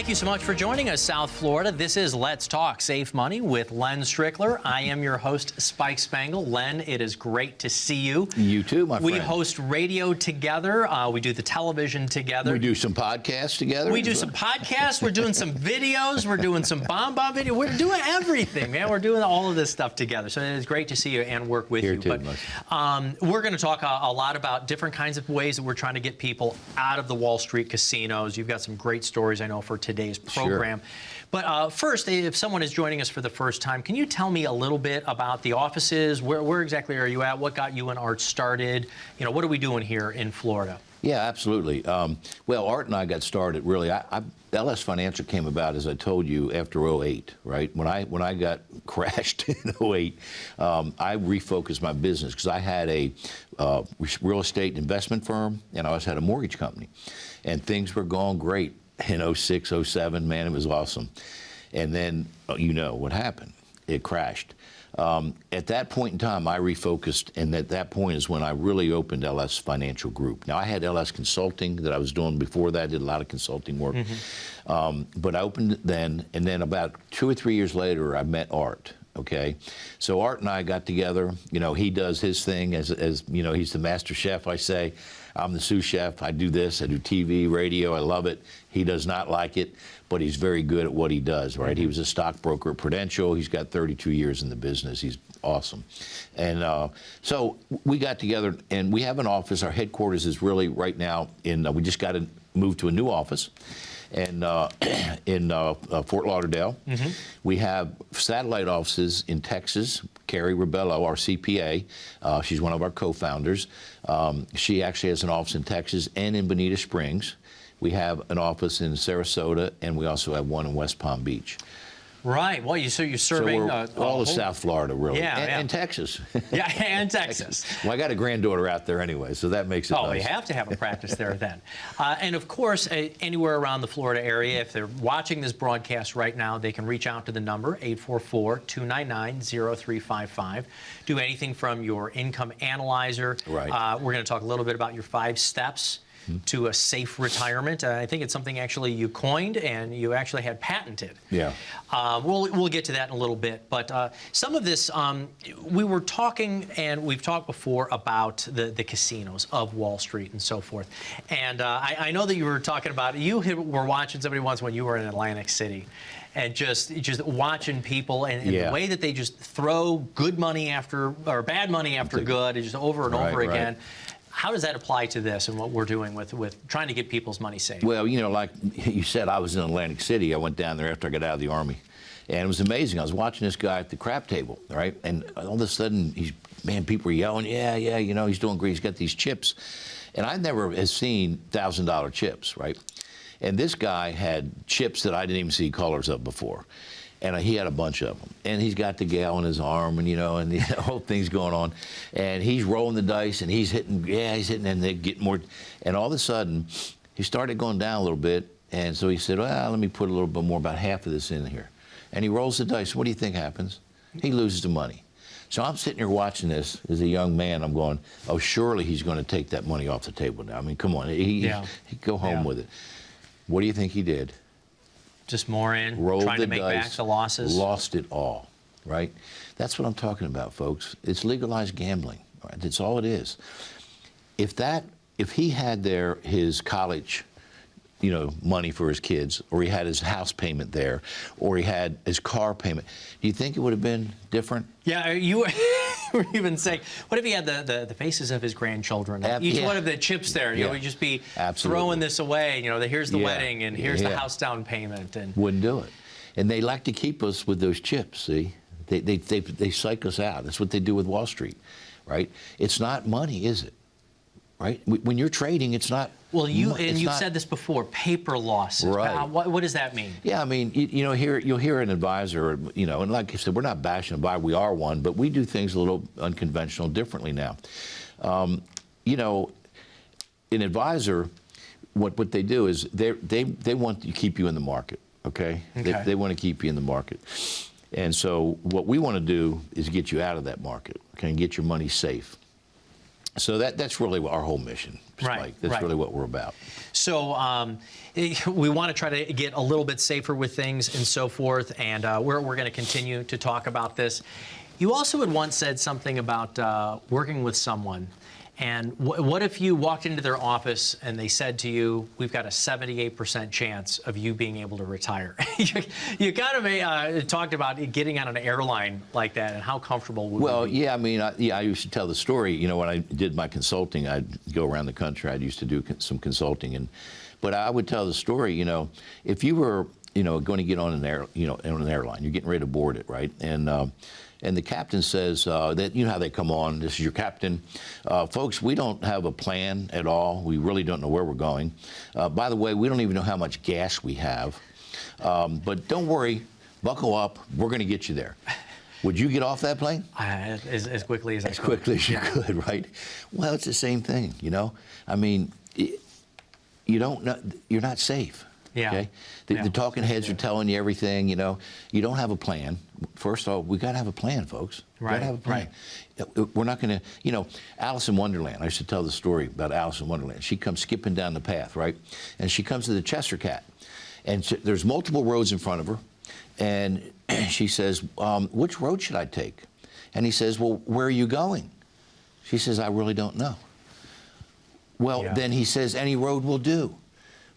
Thank you so much for joining us, South Florida. This is Let's Talk Safe Money with Len Strickler. I am your host, Spike Spangle. Len, it is great to see you. You too, my friend. We host radio together. We do the television together. We do some podcasts together. We do some podcasts. We're doing some videos. We're doing some @bomb video. We're doing everything, man. We're doing all of this stuff together. So it is great to see you and work with Here you. Too, but we're going to talk a lot about different kinds of ways that we're trying to get people out of the Wall Street casinos. You've got some great stories, I know, for today's program. Sure. But first, if someone is joining us for the first time, can you tell me a little bit about the offices? Where exactly are you at? What got you and Art started? You know, what are we doing here in Florida? Yeah, absolutely. Well, Art and I got started really. LS Financial came about, as I told you, after '08, right? When I got crashed in '08, I refocused my business because I had a real estate investment firm and I also had a mortgage company, and things were going great in '06, '07. Man, it was awesome. And then you know what happened? It crashed. At that point in time, I refocused, and at that point is when I really opened LS Financial Group. Now, I had LS Consulting that I was doing before that. I did a lot of consulting work. But I opened it then, and then about 2 or 3 years later, I met Art. Okay, so Art and I got together. You know, he does his thing as you know, he's the master chef. I say, I'm the sous chef. I do this. I do TV, radio. I love it. He does not like it, but he's very good at what he does. Right? He was a stockbroker at Prudential. He's got 32 years in the business. He's awesome. And so we got together, and we have an office. Our headquarters is really right now in. We just got to move to a new office. And in Fort Lauderdale. We have satellite offices in Texas. 𝗂𝗫, our CPA, she's one of our co-founders. She actually has an office in Texas and in Bonita Springs. We have an office in Sarasota, and we also have one in West Palm Beach. Right. Well, so you're serving all of South Florida, really. Yeah, and Texas. Yeah, and Texas. Well, I got a granddaughter out there anyway, so that makes it nice. Oh, we have to have a practice there then. And of course, anywhere around the Florida area, if they're watching this broadcast right now, they can reach out to the number 844-299-0355. Do anything from your income analyzer. Right. We're going to talk a little bit about your 5 steps to a safe retirement. I think it's something actually you coined and you actually had patented. Yeah. We'll get to that in a little bit. But some of this, we were talking, and we've talked before about the casinos of Wall Street and so forth. And I know that you were talking about, you were watching somebody once when you were in Atlantic City, and just watching people and the way that they just throw good money after, or bad money after good, and just over and over again. How does that apply to this and what we're doing with trying to get people's money saved? Well, you know, like you said, I was in Atlantic City. I went down there after I got out of the Army. And it was amazing. I was watching this guy at the crap table, right? And all of a sudden, people were yelling, yeah, you know, he's doing great. He's got these chips. And I never had seen $1,000 chips, right? And this guy had chips that I didn't even see colors of before. And he had a bunch of them. And he's got the gal in his arm, and, you know, and the whole thing's going on. And he's rolling the dice, and he's hitting, and they get more. And all of a sudden, he started going down a little bit. And so he said, well, let me put a little bit more, about half of this in here. And he rolls the dice. What do you think happens? He loses the money. So I'm sitting here watching this as a young man. I'm going, oh, surely he's going to take that money off the table now. I mean, come on. He'd go home with it. What do you think he did? Just more in, trying to make back the losses? Lost it all, right? That's what I'm talking about, folks. It's legalized gambling. Right? That's all it is. If he had his college, you know, money for his kids, or he had his house payment there, or he had his car payment, do you think it would have been different? Yeah, you were even saying, what if he had the faces of his grandchildren? Each one of the chips there, you know, he'd just be throwing this away, you know, here's the wedding, and here's the house down payment. And wouldn't do it. And they like to keep us with those chips, see? They psych us out. That's what they do with Wall Street, right? It's not money, is it? Right? When you're trading, it's not. Well, you've said this before, paper losses. Right. What does that mean? Yeah, I mean, you know, you'll hear an advisor, you know, and like I said, we're not bashing a buyer, we are one, but we do things a little unconventional, differently now. You know, an advisor, what they do is they want to keep you in the market, okay? They want to keep you in the market. And so what we want to do is get you out of that market, okay, and get your money safe. So that's really our whole mission, Spike. Right, That's right. really what we're about. So we want to try to get a little bit safer with things and so forth, and we're going to continue to talk about this. You also had once said something about working with someone. And what if you walked into their office and they said to you, we've got a 78% chance of you being able to retire? You kind of talked about getting on an airline like that and how comfortable would Well, you be? yeah, I mean, I used to tell the story. You know, when I did my consulting, I'd go around the country. I used to do some consulting, but I would tell the story. You know, if you were, going to get on an airline, you're getting ready to board it, right? And the captain says that, you know how they come on, this is your captain. Folks, we don't have a plan at all. We really don't know where we're going. By the way, we don't even know how much gas we have. But don't worry, buckle up, we're going to get you there. Would you get off that plane? As quickly as I could. As quickly as you could, right? Well, it's the same thing, I mean, you don't know, you're not safe. Yeah. Okay? The talking heads are telling you everything, you don't have a plan. First of all, we got to have a plan, folks. Right. Got to have a plan. Right. We're not going to, Alice in Wonderland. I used to tell the story about Alice in Wonderland. She comes skipping down the path, right? And she comes to the Cheshire Cat. And there's multiple roads in front of her. And she says, which road should I take? And he says, well, where are you going? She says, I really don't know. Well, then he says, any road will do.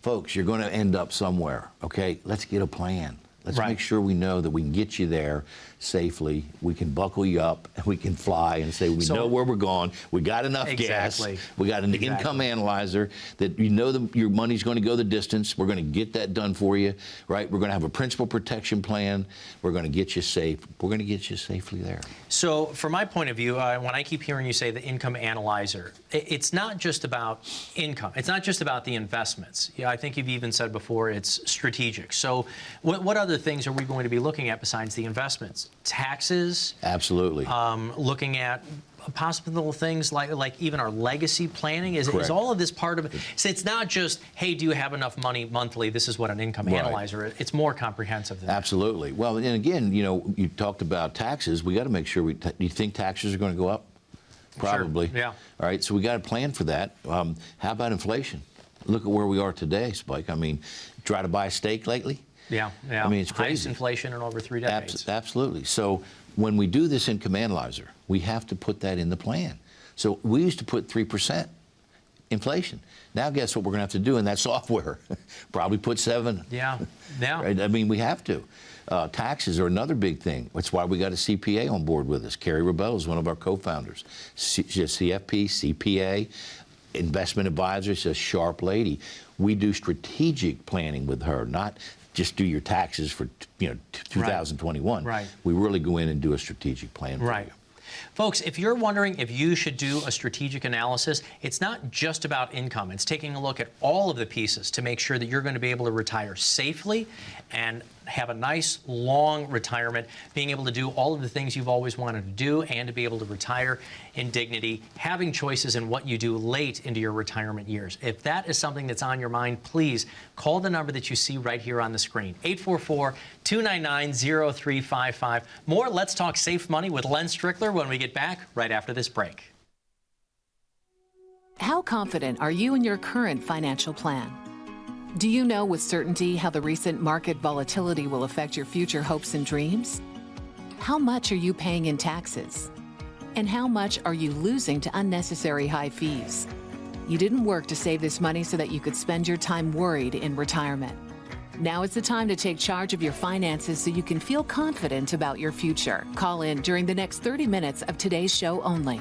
Folks, you're going to end up somewhere, okay? Let's get a plan. Let's make sure we know that we can get you there safely. We can buckle you up, and we can fly and say we know where we're going. We got enough gas. We got an income analyzer that your money's going to go the distance. We're going to get that done for you, right? We're going to have a principal protection plan. We're going to get you safe. We're going to get you safely there. So from my point of view, when I keep hearing you say the income analyzer, it's not just about income. It's not just about the investments. I think you've even said before it's strategic. So what other things are we going to be looking at besides the investments? Taxes? Absolutely. Looking at possible things like even our legacy planning? Is all of this part of it? So it's not just, hey, do you have enough money monthly? This is what an income analyzer is. It's more comprehensive than that. Absolutely. Well, and again, you talked about taxes. We got to make sure you think taxes are going to go up? Probably. Sure. Yeah. All right, so we got to plan for that. How about inflation? Look at where we are today, Spike. I mean, try to buy a steak lately? Yeah. I mean, it's crazy. Highest inflation in over 3 decades. Absolutely. So when we do this income analyzer, we have to put that in the plan. So we used to put 3% inflation. Now guess what we're going to have to do in that software? Probably put 7. Yeah. Right? I mean, we have to. Taxes are another big thing. That's why we got a CPA on board with us. 𝗂𝗄𝗄 is one of our co-founders. She's a CFP, CPA, investment advisor. She's a sharp lady. We do strategic planning with her, not just do your taxes for 2021. Right. We really go in and do a strategic plan for you. Folks, if you're wondering if you should do a strategic analysis, it's not just about income. It's taking a look at all of the pieces to make sure that you're going to be able to retire safely and have a nice, long retirement, being able to do all of the things you've always wanted to do and to be able to retire in dignity, having choices in what you do late into your retirement years. If that is something that's on your mind, please call the number that you see right here on the screen, 844-299-0355. More Let's Talk Safe Money with Len Strickler when we get back right after this break. How confident are you in your current financial plan? Do you know with certainty how the recent market volatility will affect your future hopes and dreams? How much are you paying in taxes? And how much are you losing to unnecessary high fees? You didn't work to save this money so that you could spend your time worried in retirement. Now is the time to take charge of your finances so you can feel confident about your future. Call in during the next 30 minutes of today's show only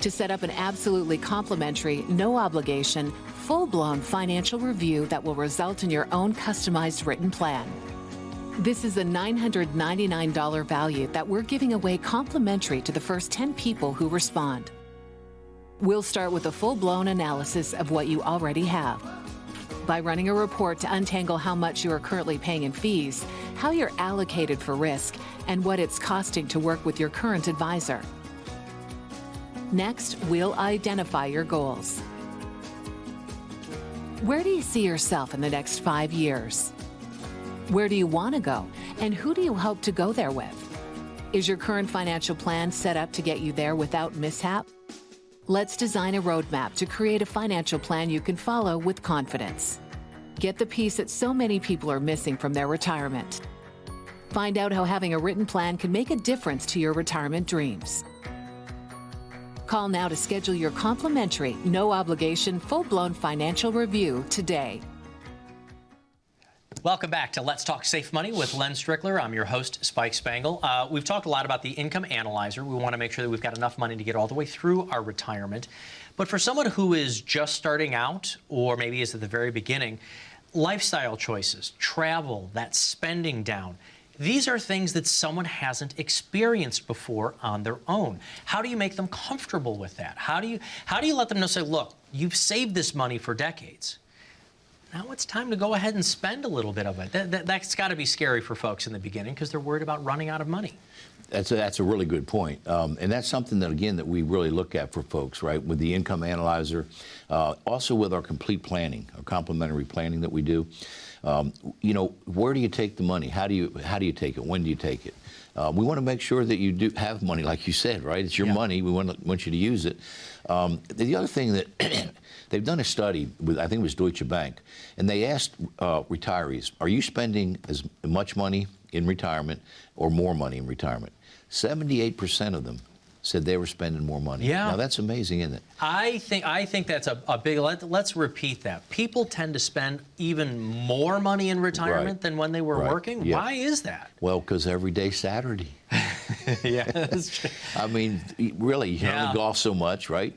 to set up an absolutely complimentary, no obligation, full-blown financial review that will result in your own customized written plan. This is a $999 value that we're giving away complimentary to the first 10 people who respond. We'll start with a full-blown analysis of what you already have by running a report to untangle how much you are currently paying in fees, how you're allocated for risk, and what it's costing to work with your current advisor. Next, we'll identify your goals. Where do you see yourself in the next 5 years? Where do you want to go, and who do you hope to go there with? Is your current financial plan set up to get you there without mishap? Let's design a roadmap to create a financial plan you can follow with confidence. Get the piece that so many people are missing from their retirement. Find out how having a written plan can make a difference to your retirement dreams. Call now to schedule your complimentary, no-obligation, full-blown financial review today. Welcome back to Let's Talk Safe Money with Len Strickler. I'm your host, Spike Spangle. We've talked a lot about the income analyzer. We want to make sure that we've got enough money to get all the way through our retirement. But for someone who is just starting out, or maybe is at the very beginning, lifestyle choices, travel, that spending down, these are things that someone hasn't experienced before on their own. How do you make them comfortable with that? How do you let them know, say, look, you've saved this money for decades. Now it's time to go ahead and spend a little bit of it. That's got to be scary for folks in the beginning because they're worried about running out of money. That's a really good point. And that's something that, again, that we really look at for folks, right, with the income analyzer, also with our complete planning, our complementary planning that we do. You know, where do you take the money? How do you take it? When do you take it? We want to make sure that you do have money, like you said, right? It's your money. We want you to use it. The other thing that they've done a study with, I think it was Deutsche Bank, and they asked retirees, are you spending as much money in retirement or more money in retirement? 78% of them said they were spending more money. Yeah. Now that's amazing, isn't it? I think that's a big, let's repeat that. People tend to spend even more money in retirement than when they were working. Yeah. Why is that? Well, because every day's Saturday. Yeah, that's true. I mean, really, you only golf so much, right?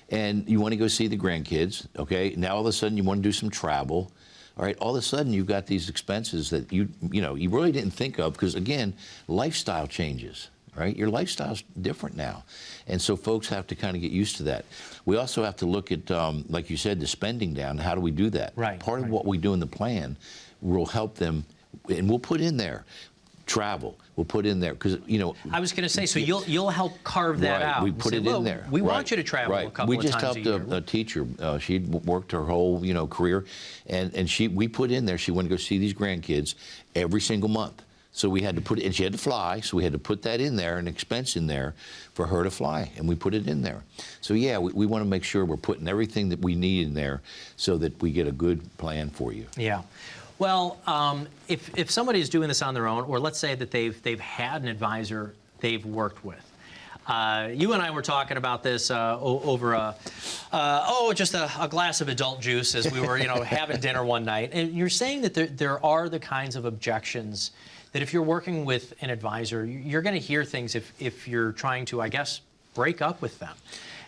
And you want to go see the grandkids, okay? Now all of a sudden you want to do some travel. All right, all of a sudden you've got these expenses that you really didn't think of because, again, lifestyle changes, right? Your lifestyle's different now. And so folks have to kind of get used to that. We also have to look at, like you said, the spending down. How do we do that? Right. Part of what we do in the plan will help them, and we'll put in there travel. We'll put in there because, you know. I was going to say, so you'll help carve that out. We put it in there. We want you to travel a couple of times a year. We just helped a teacher. She'd worked her whole, career, and we put in there. She wanted to go see these grandkids every single month. So we had to put it, and she had to fly. So we had to put that in there, an expense in there, for her to fly, and we put it in there. So yeah, we want to make sure we're putting everything that we need in there, so that we get a good plan for you. Yeah. Well, if somebody is doing this on their own, or let's say that they've had an advisor they've worked with. You and I were talking about this over just a glass of adult juice as we were, having dinner one night. And you're saying that there are the kinds of objections that if you're working with an advisor, you're going to hear things if you're trying to, I guess, break up with them.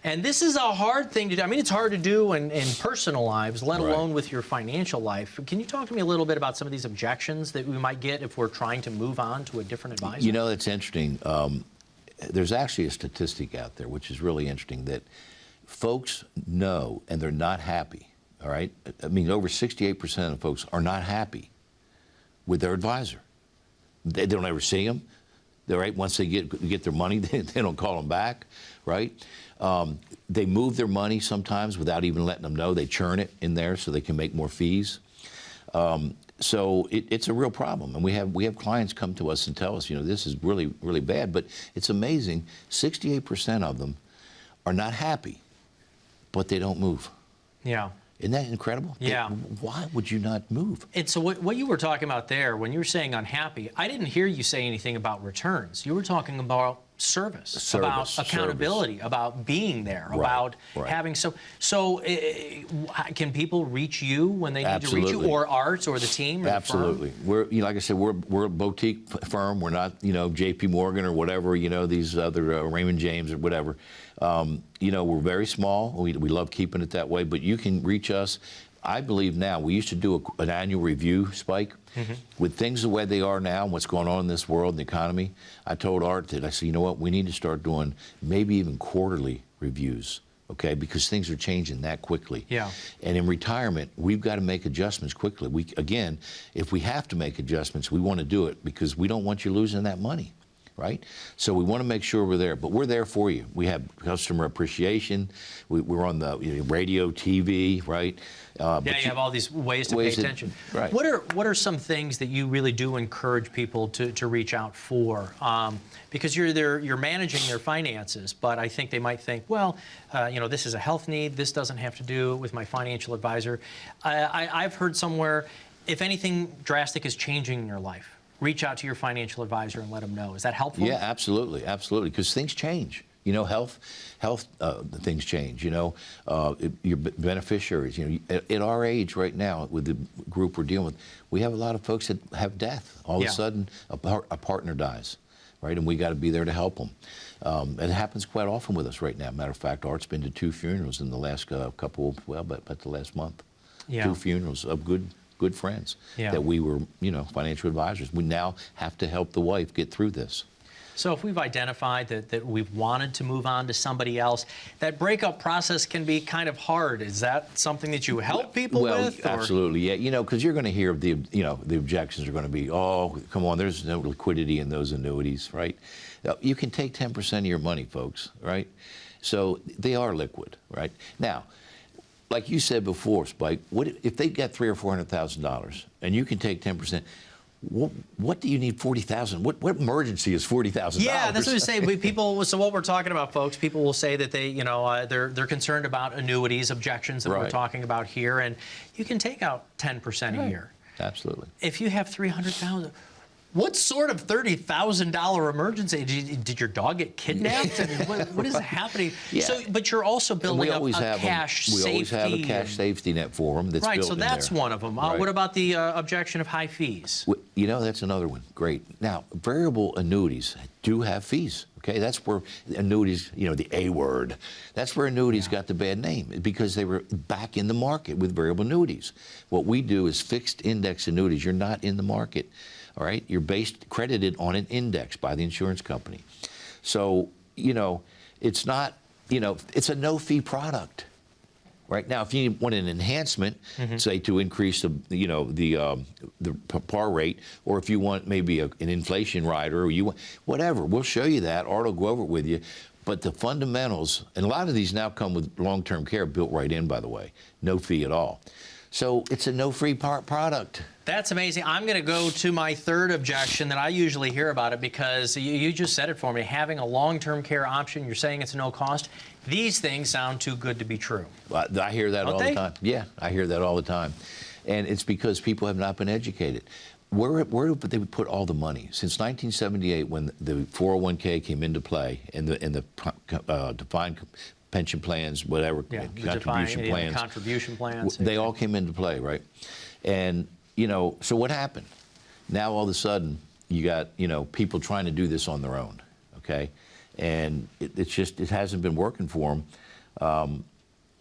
And this is a hard thing to do. I mean, it's hard to do in personal lives, let alone with your financial life. Can you talk to me a little bit about some of these objections that we might get if we're trying to move on to a different advisor? You know, it's interesting. There's actually a statistic out there, which is really interesting, that folks know and they're not happy, all right? I mean, over 68% of folks are not happy with their advisor. They don't ever see them. They're right. Once they get their money, they don't call them back, right? They move their money sometimes without even letting them know. They churn it in there so they can make more fees. So it's a real problem, and we have clients come to us and tell us, this is really, really bad. But it's amazing. 68% of them are not happy, but they don't move. Yeah. Isn't that incredible? Yeah. Why would you not move? And so what you were talking about there, when you were saying unhappy, I didn't hear you say anything about returns. You were talking about service, about accountability, about being there, about having so can people reach you when they need to reach you, or Art or the team or Absolutely. the firm? We're like I said, we're a boutique firm. We're not JP Morgan or whatever, these other Raymond James or whatever. We're very small. We love keeping it that way, but you can reach us. I believe now, we used to do an annual review, Spike. With things the way they are now and what's going on in this world and the economy, I told Art that, I said, you know what, we need to start doing maybe even quarterly reviews, okay, because things are changing that quickly. Yeah. And in retirement, we've got to make adjustments quickly. Again, if we have to make adjustments, we want to do it because we don't want you losing that money. right? So we want to make sure we're there, but we're there for you. We have customer appreciation. We're on the radio, TV, right? Yeah, you have all these ways to pay attention. Right. What are some things that you really do encourage people to reach out for? Because you're managing their finances, but I think they might think, well, this is a health need. This doesn't have to do with my financial advisor. I've heard somewhere, if anything drastic is changing in your life, reach out to your financial advisor and let them know. Is that helpful? Yeah, absolutely, absolutely, because things change. Health things change. Your beneficiaries. At our age right now, with the group we're dealing with, we have a lot of folks that have death. All of a sudden, a partner dies, right? And we got to be there to help them. It happens quite often with us right now. Matter of fact, Art's been to 2 funerals in the last about the last month. Yeah. 2 funerals of good friends that we were, financial advisors. We now have to help the wife get through this. So if we've identified that we've wanted to move on to somebody else, that breakup process can be kind of hard. Is that something that you help people with? Well, absolutely, yeah. Because you're going to hear the objections are going to be, oh, come on, there's no liquidity in those annuities, right? You can take 10% of your money, folks, right? So they are liquid, right? Now, like you said before, Spike, what if they get $300,000 or $400,000 and you can take 10%? What do you need $40,000? What emergency is $40,000? Yeah, that's what I say. People. So what we're talking about, folks, people will say that they, they're concerned about annuities, objections that we're talking about here, and you can take out 10% a year. Absolutely. If you have $300,000. What sort of $30,000 emergency? Did your dog get kidnapped? I mean, what is happening? Yeah. So, but you're also building up a cash safety. We always have a cash safety net for them that's right, built so in that's there. one of them. What about the objection of high fees? That's another one. Great. Now, variable annuities do have fees. Okay, that's where annuities, the A word, that's where annuities got the bad name, because they were back in the market with variable annuities. What we do is fixed index annuities. You're not in the market. All right, you're credited on an index by the insurance company. So, it's not, it's a no-fee product. Right now, if you want an enhancement, say to increase the par rate, or if you want maybe an inflation rider, or you want whatever, we'll show you that. Art will go over it with you. But the fundamentals, and a lot of these now come with long-term care built right in, by the way, no fee at all. So it's a no-free product. That's amazing. I'm going to go to my third objection that I usually hear about it, because you just said it for me. Having a long-term care option, you're saying it's no cost. These things sound too good to be true. I hear that all the time. Yeah, I hear that all the time. And it's because people have not been educated. Where do they put all the money? Since 1978, when the 401k came into play and the defined pension plans, whatever, contribution plans. Contribution plans. They all came into play, right? And, so what happened? Now all of a sudden, you got, people trying to do this on their own, okay? And it hasn't been working for them.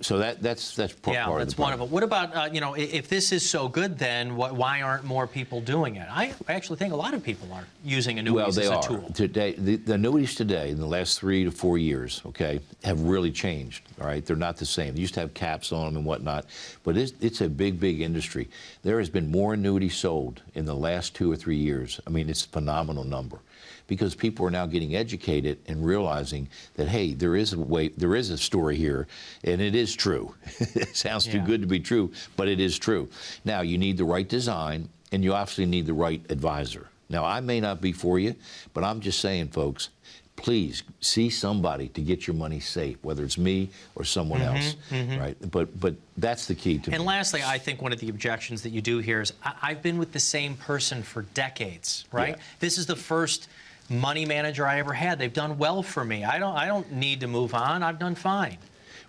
So that's part of the problem. Yeah, that's one of them. What about, if this is so good, then why aren't more people doing it? I actually think a lot of people are using annuities as a tool. Today, the annuities today, in the last 3 to 4 years, okay, have really changed, all right? They're not the same. They used to have caps on them and whatnot, but it's a big, big industry. There has been more annuities sold in the last 2 or 3 years. I mean, it's a phenomenal number, because people are now getting educated and realizing that, hey, there is a story here, and it is true. It sounds too good to be true, but it is true. Now, you need the right design, and you obviously need the right advisor. Now, I may not be for you, but I'm just saying, folks, please see somebody to get your money safe, whether it's me or someone else, right? But that's the key to me. And lastly, I think one of the objections that you do here is, I've been with the same person for decades, right? Yeah. This is the first money manager I ever had. They've done well for me. I don't need to move on. I've done fine.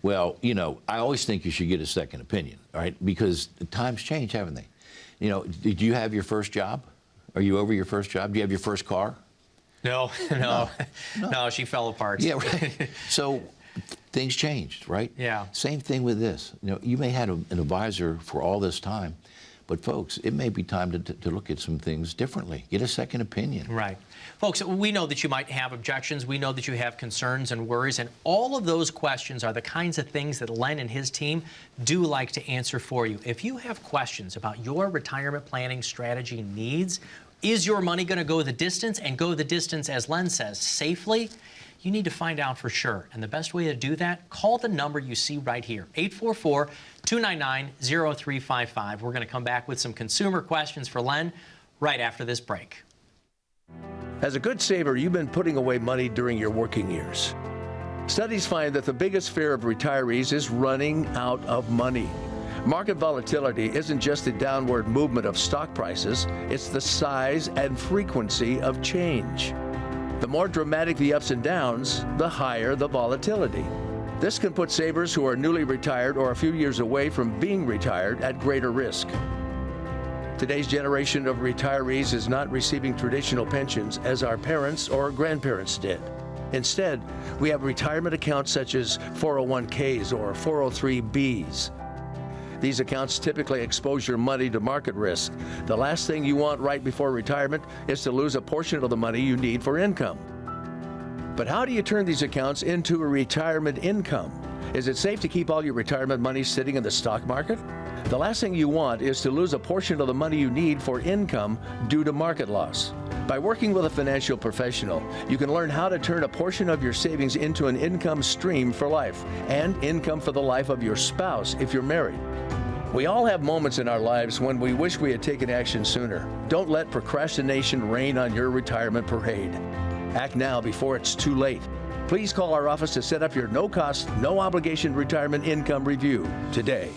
Well, I always think you should get a second opinion, all right? Because the times change, haven't they? Did you have your first job? Are you over your first job? Do you have your first car? No, she fell apart. Yeah, right. So things changed, right? Yeah. Same thing with this. You may have an advisor for all this time, but folks, it may be time to look at some things differently. Get a second opinion. Right. Folks, we know that you might have objections. We know that you have concerns and worries, and all of those questions are the kinds of things that Len and his team do like to answer for you. If you have questions about your retirement planning strategy needs, Is your money going to go the distance, and go the distance, as Len says, safely? You need to find out for sure. And the best way to do that, call the number you see right here, 844-299-0355. We're going to come back with some consumer questions for Len right after this break. As a good saver, you've been putting away money during your working years. Studies find that the biggest fear of retirees is running out of money. Market volatility isn't just the downward movement of stock prices, it's the size and frequency of change. The more dramatic the ups and downs, the higher the volatility. This can put savers who are newly retired or a few years away from being retired at greater risk. Today's generation of retirees is not receiving traditional pensions as our parents or grandparents did. Instead, we have retirement accounts such as 401ks or 403bs. These accounts typically expose your money to market risk. The last thing you want right before retirement is to lose a portion of the money you need for income. But how do you turn these accounts into a retirement income? Is it safe to keep all your retirement money sitting in the stock market? The last thing you want is to lose a portion of the money you need for income due to market loss. By working with a financial professional, you can learn how to turn a portion of your savings into an income stream for life and income for the life of your spouse if you're married. We all have moments in our lives when we wish we had taken action sooner. Don't let procrastination reign on your retirement parade. Act now before it's too late. Please call our office to set up your no-cost, no-obligation retirement income review today.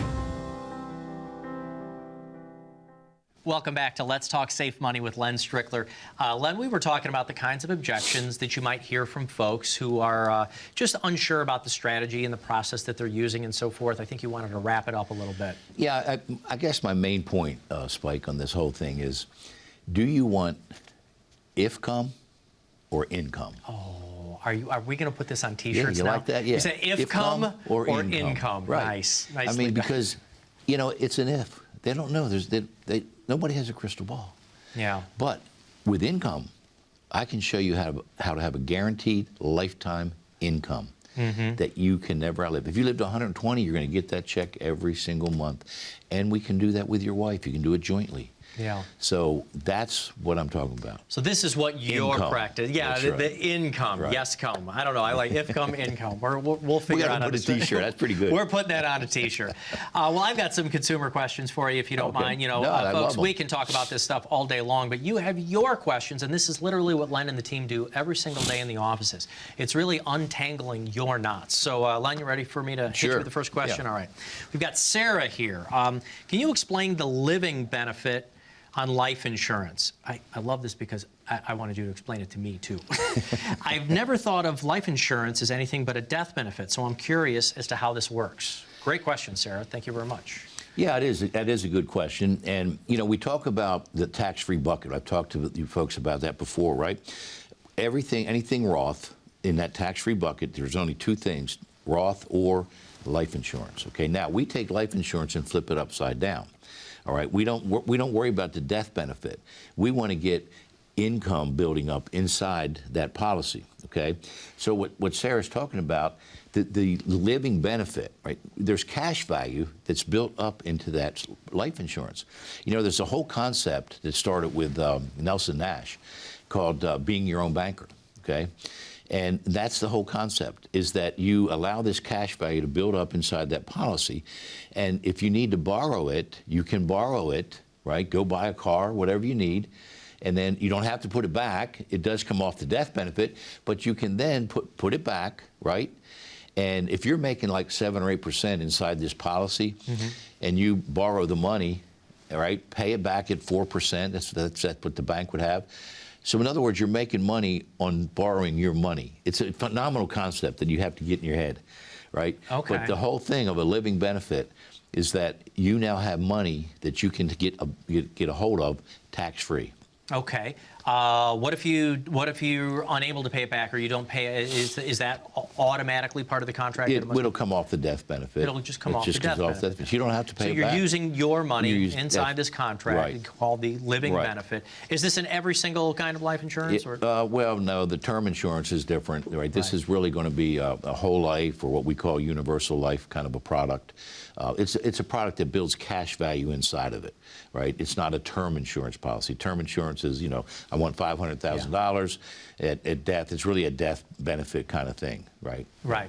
Welcome back to Let's Talk Safe Money with Len Strickler. Len, we were talking about the kinds of objections that you might hear from folks who are just unsure about the strategy and the process that they're using and so forth. I think you wanted to wrap it up a little bit. Yeah, I guess my main point, Spike, on this whole thing is, do you want 𝗃𝗃𝗃𝗃 or income? Oh, are we going to put this on T-shirts you now? Like that? Yeah. You say 𝗃𝗃𝗃𝗃 or income. Right. Nice. I mean, because, you know, it's an if. They don't know. Nobody has a crystal ball. Yeah. But with income, I can show you how to have a guaranteed lifetime income that you can never outlive. If you live to 120, you're going to get that check every single month. And we can do that with your wife. You can do it jointly. Yeah. So that's what I'm talking about. So this is what your practice. Yeah, the income. Right. Yes, come. I don't know. I like 𝗃𝗃𝗃𝗃 income. We'll figure out how to put a T-shirt. That's pretty good. We're putting that on a T-shirt. Well, I've got some consumer questions for you, if you don't mind. You know, folks, we can talk about this stuff all day long, but you have your questions, and this is literally what Len and the team do every single day in the offices. It's really untangling your knots. So, Len, you ready for me to hit you with the first question? Yeah. All right. We've got Sarah here. Can you explain the living benefit on life insurance? I love this because I wanted you to explain it to me, too. I've never thought of life insurance as anything but a death benefit, so I'm curious as to how this works. Great question, Sarah. Thank you very much. Yeah, it is. That is a good question. And, you know, we talk about the tax-free bucket. I've talked to you folks about that before, right? Anything Roth in that tax-free bucket, there's only two things, Roth or life insurance, okay? Now, we take life insurance and flip it upside down. All right, we don't worry about the death benefit. We want to get income building up inside that policy. Okay, so what Sarah's talking about, the living benefit, right? There's cash value that's built up into that life insurance. You know, there's a whole concept that started with Nelson Nash called being your own banker. Okay. And that's the whole concept, is that you allow this cash value to build up inside that policy. And if you need to borrow it, you can borrow it, right? Go buy a car, whatever you need. And then you don't have to put it back. It does come off the death benefit, but you can then put it back, right? And if you're making like 7 or 8% inside this policy, and you borrow the money, all right, pay it back at 4%, that's what the bank would have. So in other words, you're making money on borrowing your money. It's a phenomenal concept that you have to get in your head, right? Okay. But the whole thing of a living benefit is that you now have money that you can get a hold of tax-free. Okay. What if you're unable to pay it back or you don't pay it? Is that automatically part of the contract? It'll come off the death benefit. It'll just come off the death benefit. You don't have to pay so it you're back. using your money inside this contract called the living benefit. Is this in every single kind of life insurance? Well, no, the term insurance is different, right? This is really going to be a whole life, or what we call universal life kind of a product. It's a product that builds cash value inside of it, right? It's not a term insurance policy. Term insurance is, I want $500,000 at death. It's really a death benefit kind of thing, right?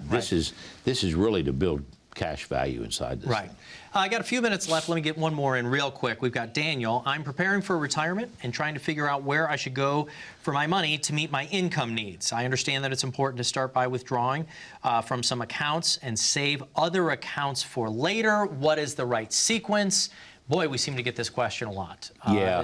This is really to build cash value inside this thing. I got a few minutes left. Let me get one more in real quick. We've got Daniel. I'm preparing for retirement and trying to figure out where I should go for my money to meet my income needs. I understand that it's important to start by withdrawing from some accounts and save other accounts for later. What is the right sequence? Boy, we seem to get this question a lot. Yeah,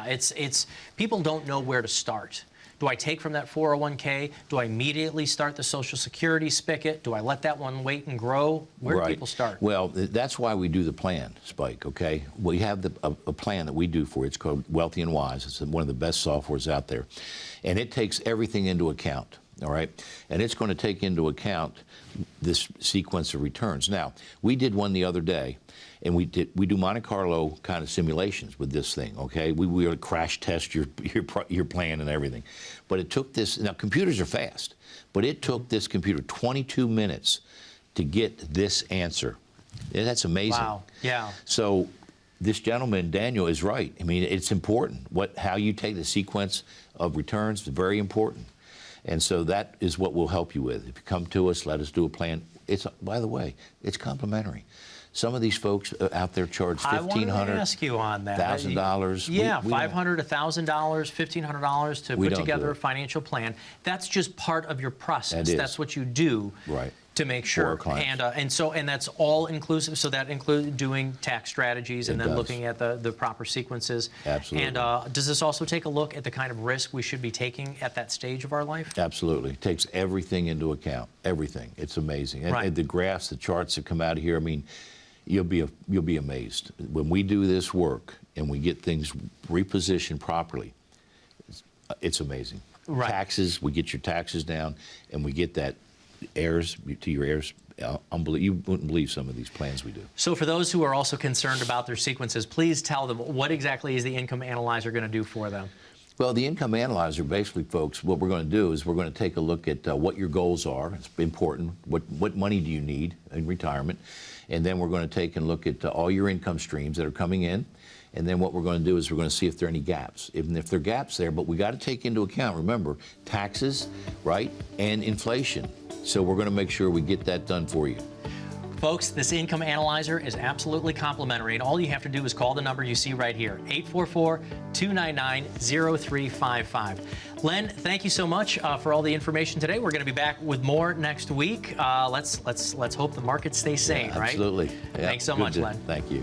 it's people don't know where to start. Do I take from that 401k? Do I immediately start the Social Security spigot? Do I let that one wait and grow? Where do people start? Well, that's why we do the plan, Spike, okay? We have a plan that we do for you. It's called Wealthy and Wise. It's one of the best softwares out there. And it takes everything into account, all right? And it's going to take into account this sequence of returns. Now, we did one the other day, and we do Monte Carlo kind of simulations with this thing, okay? We would crash test your plan and everything. But it took this, now computers are fast, but it took this computer 22 minutes to get this answer. Yeah, that's amazing. Wow, yeah. So this gentleman, Daniel, is right. I mean, it's important. How you take the sequence of returns is very important. And so that is what we'll help you with. If you come to us, let us do a plan. By the way, it's complimentary. Some of these folks out there charge $1,500. I wanted to ask you on that. $1,000. Yeah, $500, $1,000, $1,500 to put together a financial plan. That's just part of your process. That's what you do to make sure. And that's all inclusive. So that includes doing tax strategies and then looking at the proper sequences. Absolutely. And does this also take a look at the kind of risk we should be taking at that stage of our life? Absolutely. It takes everything into account. Everything. It's amazing. And the graphs, the charts that come out of here, I mean, you'll be amazed. When we do this work and we get things repositioned properly, it's amazing. Taxes, we get your taxes down, and we get that to your heirs. You wouldn't believe some of these plans we do. So for those who are also concerned about their sequences, please tell them what exactly is the income analyzer going to do for them? Well, the income analyzer, basically, folks, what we're going to do is we're going to take a look at what your goals are. It's important. What money do you need in retirement? And then we're going to take and look at all your income streams that are coming in. And then what we're going to do is we're going to see if there are any gaps. Even if there are gaps there, but we got to take into account, remember, taxes, right, and inflation. So we're going to make sure we get that done for you. Folks, this income analyzer is absolutely complimentary, and all you have to do is call the number you see right here, 844-299-0355. Len, thank you so much for all the information today. We're going to be back with more next week. Let's hope the markets stay sane, Absolutely. right? Absolutely. Thanks so much, Len. Thank you.